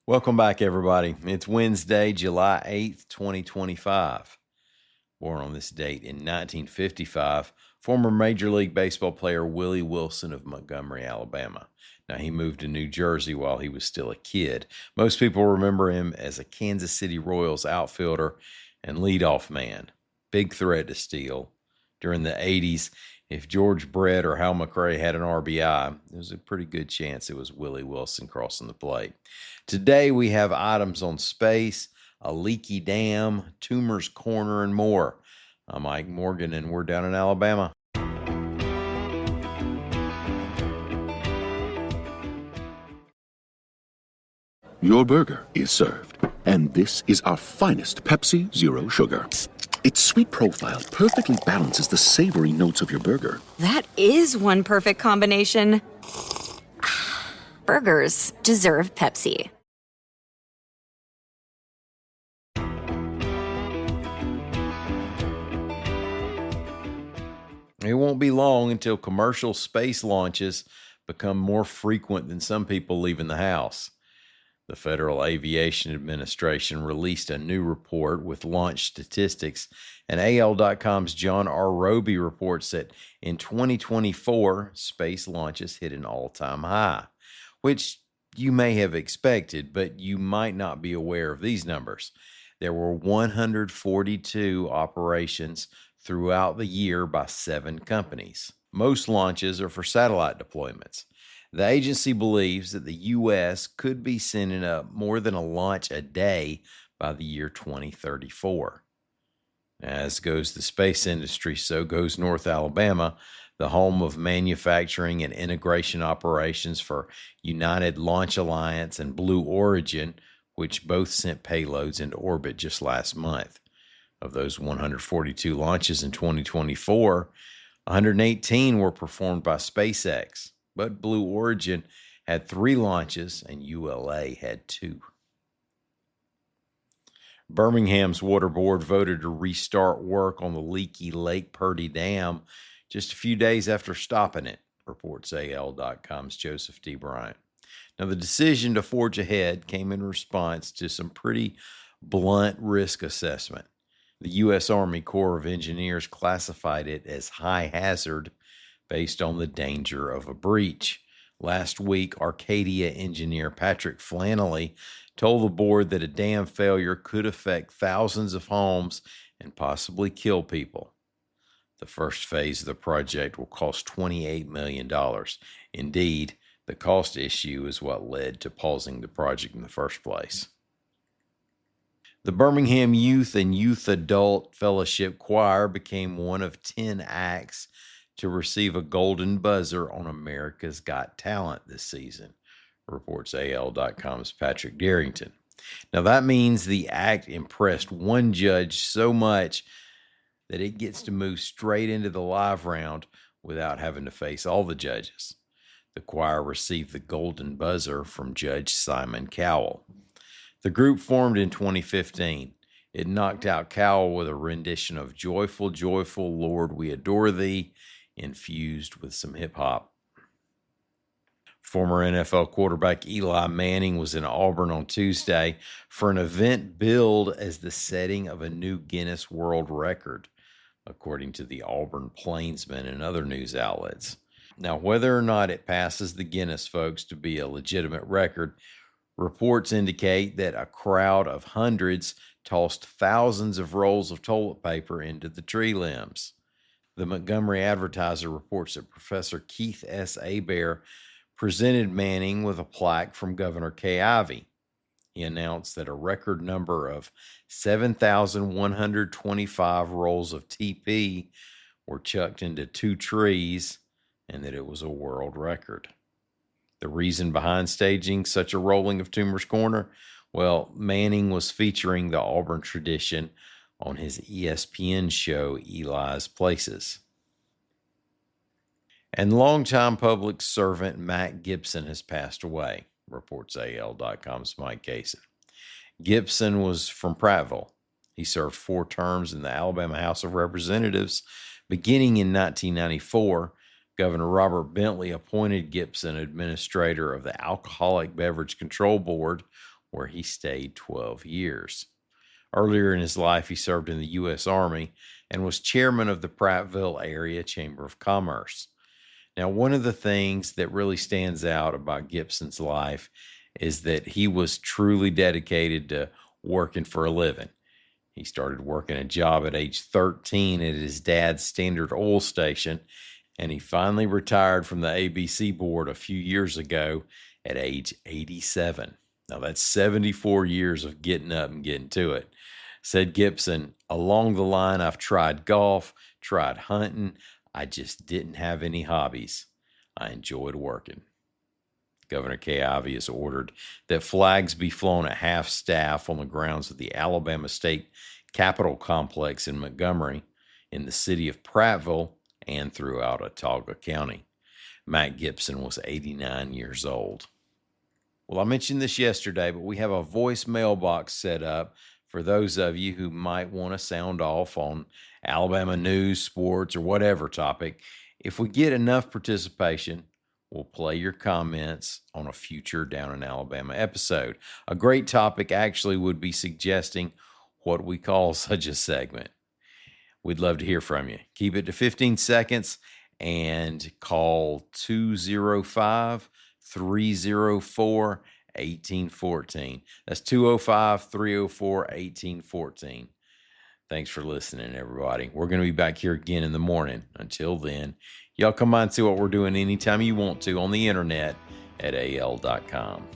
Welcome back, everybody. It's Wednesday, July 8th, 2025. Born on this date in 1955, former Major League Baseball player Willie Wilson of Montgomery, Alabama. Now, he moved to New Jersey while he was still a kid. Most people remember him as a Kansas City Royals outfielder and leadoff man. Big threat to steal. During the 80s, if George Brett or Hal McRae had an RBI, there was a pretty good chance it was Willie Wilson crossing the plate. Today, we have items on space, a leaky dam, Toomer's Corner, and more. I'm Mike Morgan, and we're down in Alabama. Your burger is served, and this is our finest Pepsi Zero Sugar. Its sweet profile perfectly balances the savory notes of your burger. That is one perfect combination. Burgers deserve Pepsi. It won't be long until commercial space launches become more frequent than some people leaving the house. The Federal Aviation Administration released a new report with launch statistics, and AL.com's John R. Roby reports that in 2024, space launches hit an all-time high, which you may have expected, but you might not be aware of these numbers. There were 142 operations throughout the year by 7 companies. Most launches are for satellite deployments. The agency believes that the U.S. could be sending up more than a launch a day by the year 2034. As goes the space industry, so goes North Alabama, the home of manufacturing and integration operations for United Launch Alliance and Blue Origin, which both sent payloads into orbit just last month. Of those 142 launches in 2024, 118 were performed by SpaceX, but Blue Origin had 3 launches and ULA had 2. Birmingham's Water Board voted to restart work on the leaky Lake Purdy Dam just a few days after stopping it, reports AL.com's Joseph D. Bryant. Now, the decision to forge ahead came in response to some pretty blunt risk assessment. The U.S. Army Corps of Engineers classified it as high hazard based on the danger of a breach. Last week, Arcadia engineer Patrick Flannelly told the board that a dam failure could affect thousands of homes and possibly kill people. The first phase of the project will cost $28 million. Indeed, the cost issue is what led to pausing the project in the first place. The Birmingham Youth and Youth Adult Fellowship Choir became one of 10 acts to receive a golden buzzer on America's Got Talent this season, reports AL.com's Patrick Darrington. Now, that means the act impressed one judge so much that it gets to move straight into the live round without having to face all the judges. The choir received the golden buzzer from Judge Simon Cowell. The group formed in 2015. It knocked out Cowell with a rendition of Joyful, Joyful, Lord, We Adore Thee, infused with some hip-hop. Former NFL quarterback Eli Manning was in Auburn on Tuesday for an event billed as the setting of a new Guinness World Record, according to the Auburn Plainsman and other news outlets. Now, whether or not it passes the Guinness folks to be a legitimate record, reports indicate that a crowd of hundreds tossed thousands of rolls of toilet paper into the tree limbs. The Montgomery Advertiser reports that Professor Keith S. Hebert presented Manning with a plaque from Governor Kay Ivey. He announced that a record number of 7,125 rolls of TP were chucked into 2 trees and that it was a world record. The reason behind staging such a rolling of Toomer's Corner? Well, Manning was featuring the Auburn tradition on his ESPN show, Eli's Places. And longtime public servant Matt Gibson has passed away, reports AL.com's Mike Cason. Gibson was from Prattville. He served 4 terms in the Alabama House of Representatives. Beginning in 1994, Governor Robert Bentley appointed Gibson administrator of the Alcoholic Beverage Control Board, where he stayed 12 years. Earlier in his life, he served in the U.S. Army and was chairman of the Prattville Area Chamber of Commerce. Now, one of the things that really stands out about Gibson's life is that he was truly dedicated to working for a living. He started working a job at age 13 at his dad's Standard Oil station, and he finally retired from the ABC board a few years ago at age 87. Now, that's 74 years of getting up and getting to it. Said Gibson, along the line, I've tried golf, tried hunting. I just didn't have any hobbies. I enjoyed working. Governor Kay Ivey has ordered that flags be flown at half staff on the grounds of the Alabama State Capitol Complex in Montgomery, in the city of Prattville, and throughout Autauga County. Matt Gibson was 89 years old. Well, I mentioned this yesterday, but we have a voice mailbox set up for those of you who might want to sound off on Alabama news, sports, or whatever topic. If we get enough participation, we'll play your comments on a future Down in Alabama episode. A great topic actually would be suggesting what we call such a segment. We'd love to hear from you. Keep it to 15 seconds and call 205-304-1814. That's 205-304-1814. Thanks for listening, everybody. We're going to be back here again in the morning. Until then, y'all come by and see what we're doing anytime you want to on the internet at al.com.